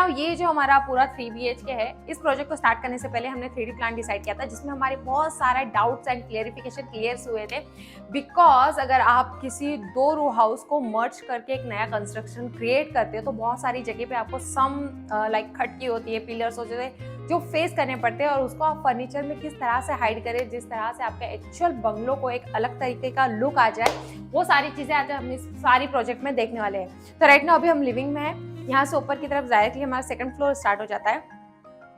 Now ये जो हमारा पूरा 3 BHK है, इस प्रोजेक्ट को स्टार्ट करने से पहले हमने 3D प्लान डिसाइड किया था, जिसमें हमारे बहुत सारे डाउट्स एंड क्लियरिफिकेशन क्लियर्स हुए थे। बिकॉज अगर आप किसी 2 रो हाउस को मर्ज करके एक नया कंस्ट्रक्शन क्रिएट करते हो तो बहुत सारी जगह पे आपको सम लाइक खटकी होती है, पिलर्स होते हैं जो फेस करने पड़ते हैं, और उसको आप फर्नीचर में किस तरह से हाइड करें जिस तरह से आपके एक्चुअल बंगलो को एक अलग तरीके का लुक आ जाए, वो सारी चीजें आज हम इस सारी प्रोजेक्ट में देखने वाले हैं। तो राइट नाउ अभी हम लिविंग में हैं। यहाँ से ऊपर की तरफ डायरेक्टली हमारा 2nd फ्लोर स्टार्ट हो जाता है,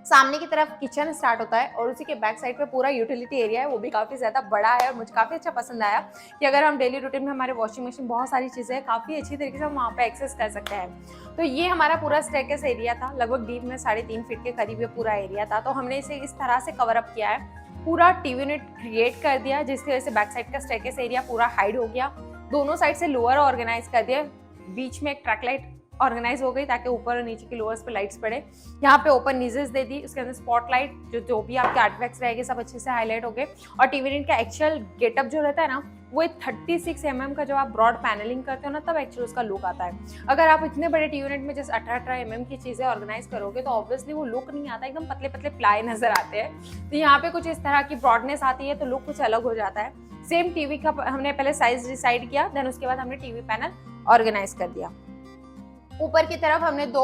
सामने की तरफ किचन स्टार्ट होता है, और उसी के बैक साइड पे पूरा यूटिलिटी एरिया है, वो भी काफ़ी ज़्यादा बड़ा है। और मुझे काफ़ी अच्छा पसंद आया कि अगर हम डेली रूटीन में हमारे वॉशिंग मशीन बहुत सारी चीज़ें काफ़ी अच्छी तरीके से हम वहाँ पे एक्सेस कर सकते हैं। तो ये हमारा पूरा स्टेयरकेस एरिया था, लगभग डीप में 3.5 फीट के करीब ये पूरा एरिया था। तो हमने इसे इस तरह से कवर अप किया है, पूरा टीवी यूनिट क्रिएट कर दिया, जिसकी वजह से बैक साइड का स्टेयरकेस एरिया पूरा हाइड हो गया। दोनों साइड से लोअर ऑर्गेनाइज कर दिया, बीच में एक ट्रैक लाइट ऑर्गेनाइज हो गई ताकि ऊपर और नीचे की लोअर्स पे लाइट्स पड़े। यहाँ पे ओपन नीजेस दे दी, उसके अंदर स्पॉटलाइट जो भी आपके आर्टिफैक्ट्स रहेंगे सब अच्छे से हाईलाइट हो गए। और टीवी यूनिट का एक्चुअल गेटअप जो रहता है ना, वो 36 mm का जब आप ब्रॉड पैनलिंग करते हो ना, तब एक्चुअल उसका लुक आता है। अगर आप इतने बड़े टीवी यूनिट में जैसे 18 mm की चीजें ऑर्गेनाइज करोगे तो ऑब्वियसली वो लुक नहीं आता, एकदम पतले पतले प्लाई नजर आते हैं। तो यहाँ पे कुछ इस तरह की ब्रॉडनेस आती है तो लुक कुछ अलग हो जाता है। सेम टीवी का हमने पहले साइज डिसाइड किया, देन उसके बाद हमने टीवी पैनल ऑर्गेनाइज कर दिया। ऊपर की तरफ हमने 2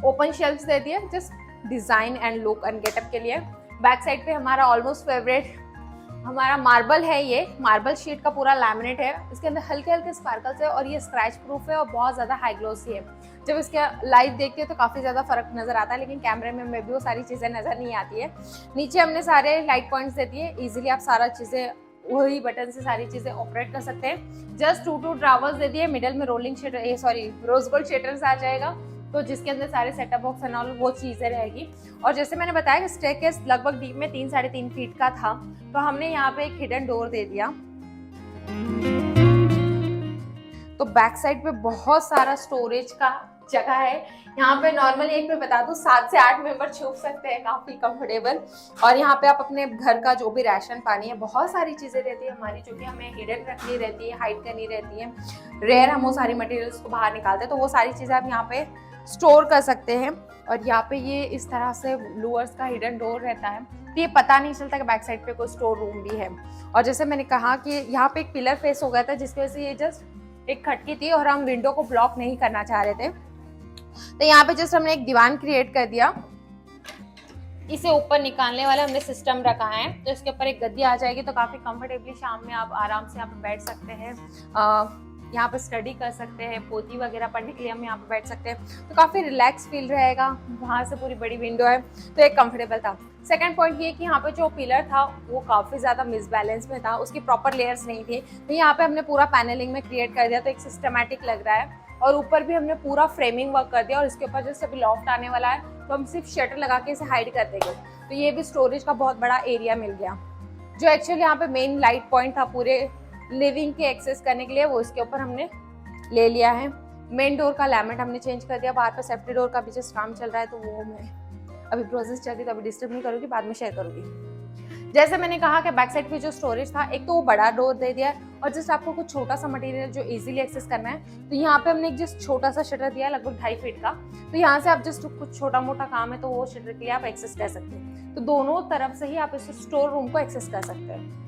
ओपन शेल्फ्स दे दिए just design and look and getup के लिए। बैक साइड पे हमारा ऑलमोस्ट फेवरेट हमारा मार्बल है, ये मार्बल शीट का पूरा लैमिनेट है, इसके अंदर हल्के हल्के स्पार्कल्स है और ये स्क्रैच प्रूफ है और बहुत ज्यादा हाई ग्लोसी है। जब इसके लाइव देखते हैं तो काफी ज्यादा फर्क नजर आता है, लेकिन कैमरे में भी वो सारी चीजें नजर नहीं आती है। नीचे हमने सारे लाइट पॉइंट्स दे दिए, इजीली आप सारा चीजें वही बटन से सारी चीजें ऑपरेट कर सकते हैं। जस्ट 2 ड्रावर्स दे दिए, मिडल में रोलिंग रोज गोल्ड शटर्स आ जाएगा, तो जिसके अंदर सारे सेटअप बॉक्स एंड ऑल वो चीजें रहेगी। और जैसे मैंने बताया कि स्टेयरकेस लगभग डीप में 3-3.5 फीट का था, तो हमने यहाँ पे एक हिडन डोर दे दिया। तो बैक साइड पे बहुत सारा स्टोरेज का जगह है। यहाँ पे नॉर्मली एक मैं बता दूं 7 से 8 मेंबर छुप सकते हैं, काफी कंफर्टेबल। और यहाँ पे आप अपने घर का जो भी राशन पानी है, बहुत सारी चीजें रहती है हमारी जो कि हमें हिडन रखनी रहती है, हाइड करनी रहती है। रेयर हम वो सारी मटेरियल्स को बाहर निकालते हैं, तो वो सारी चीजें आप यहाँ पे स्टोर कर सकते हैं। और यहाँ पे ये इस तरह से लोअर्स का हिडन डोर रहता है, तो ये पता नहीं चलता कि बैक साइड पे कोई स्टोर रूम भी है। और जैसे मैंने कहा कि यहाँ पे एक पिलर फेस हो गया था, जिसकी वजह से ये जस्ट एक खटकी थी और हम विंडो को ब्लॉक नहीं करना चाह रहे थे, तो यहाँ पे जस्ट हमने एक दीवान क्रिएट कर दिया। इसे ऊपर निकालने वाला हमने सिस्टम रखा है, तो इसके ऊपर एक गद्दी आ जाएगी, तो काफी कंफर्टेबली शाम में आप आराम से यहाँ पे बैठ सकते हैं, यहाँ पे स्टडी कर सकते हैं, पोथी वगैरह पढ़ने के लिए हम यहाँ पे बैठ सकते हैं, तो काफी रिलैक्स फील रहेगा। वहाँ से पूरी बड़ी विंडो है तो एक कंफर्टेबल था। सेकंड पॉइंट ये कि यहाँ पे जो पिलर था वो काफी ज्यादा मिसबैलेंस में था, उसकी प्रॉपर लेयर्स नहीं थी, तो यहाँ पे हमने पूरा पैनलिंग में क्रिएट कर दिया, तो एक सिस्टमैटिक लग रहा है। और ऊपर भी हमने पूरा फ्रेमिंग वर्क कर दिया, और इसके ऊपर जैसे अभी लॉफ्ट आने वाला है तो हम सिर्फ शटर लगा के इसे हाइड कर देंगे, तो ये भी स्टोरेज का बहुत बड़ा एरिया मिल गया। जो एक्चुअली यहाँ पे मेन लाइट पॉइंट था पूरे लिविंग के एक्सेस करने के लिए, वो इसके ऊपर हमने ले लिया है। मेन डोर का लैमिनेट हमने चेंज कर दिया, बाहर पे सेफ्टी डोर का भी जस्ट काम चल रहा है, तो वो मैं अभी प्रोसेस चल रही तो अभी डिस्टर्ब नहीं करूँगी, बाद में शेयर करूँगी। जैसे मैंने कहा कि बैक साइड पे जो स्टोरेज था, एक तो वो बड़ा डोर दे दिया है, और जस्ट आपको कुछ छोटा सा मटेरियल जो इजीली एक्सेस करना है, तो यहाँ पे हमने एक जस्ट छोटा सा शटर दिया है लगभग 2.5 फीट का, तो यहाँ से आप जस्ट कुछ छोटा मोटा काम है तो वो शटर के लिए आप एक्सेस कर सकते हैं। तो दोनों तरफ से ही आप इस स्टोर रूम को एक्सेस कर सकते हैं।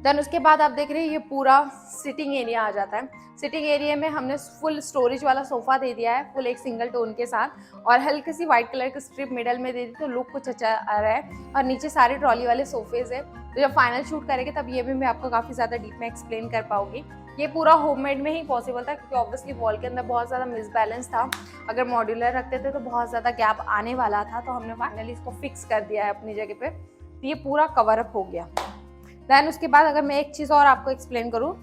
देन उसके बाद आप देख रहे हैं ये पूरा सिटिंग एरिया आ जाता है। सिटिंग एरिया में हमने फुल स्टोरेज वाला सोफा दे दिया है, फुल एक सिंगल टोन के साथ, और हल्की सी व्हाइट कलर की स्ट्रिप मिडल में दे दी, तो लुक कुछ अच्छा आ रहा है। और नीचे सारे ट्रॉली वाले सोफेज है, तो जब फाइनल शूट करेंगे तब ये भी मैं आपको काफ़ी ज़्यादा डीप में एक्सप्लेन कर पाऊंगी। ये पूरा होममेड में ही पॉसिबल था, क्योंकि ऑब्वियसली वॉल के अंदर बहुत ज़्यादा मिसबैलेंस था, अगर मॉड्यूलर रखते थे तो बहुत ज़्यादा गैप आने वाला था, तो हमने फाइनली इसको फिक्स कर दिया है अपनी जगह पे, तो ये पूरा कवर अप हो गया। देन उसके बाद अगर मैं एक चीज़ और आपको एक्सप्लेन करूँ,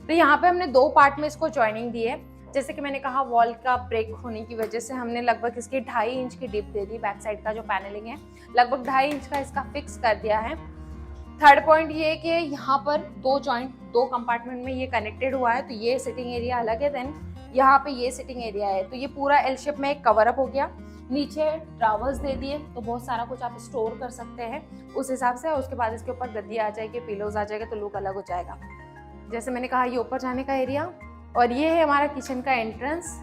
तो यहाँ पे हमने 2 पार्ट में इसको जॉइनिंग दी है। जैसे कि मैंने कहा वॉल का ब्रेक होने की वजह से हमने लगभग इसकी 2.5 इंच की डिप दे दी, बैक साइड का जो पैनलिंग है लगभग 2.5 इंच का इसका फिक्स कर दिया है। थर्ड पॉइंट ये कि यहाँ पर 2 जॉइंट 2 कंपार्टमेंट में ये कनेक्टेड हुआ है, तो ये सिटिंग एरिया अलग है, देन यहाँ पे ये सिटिंग एरिया है, तो ये पूरा एल शेप में एक कवर अप हो गया। नीचे ड्रावर्स दे दिए, तो बहुत सारा कुछ आप स्टोर कर सकते हैं उस हिसाब से, और उसके बाद इसके ऊपर गद्दी आ जाएगी, पिलोज आ जाएगा, तो लुक अलग हो जाएगा। जैसे मैंने कहा ये ऊपर जाने का एरिया, और ये है हमारा किचन का एंट्रेंस।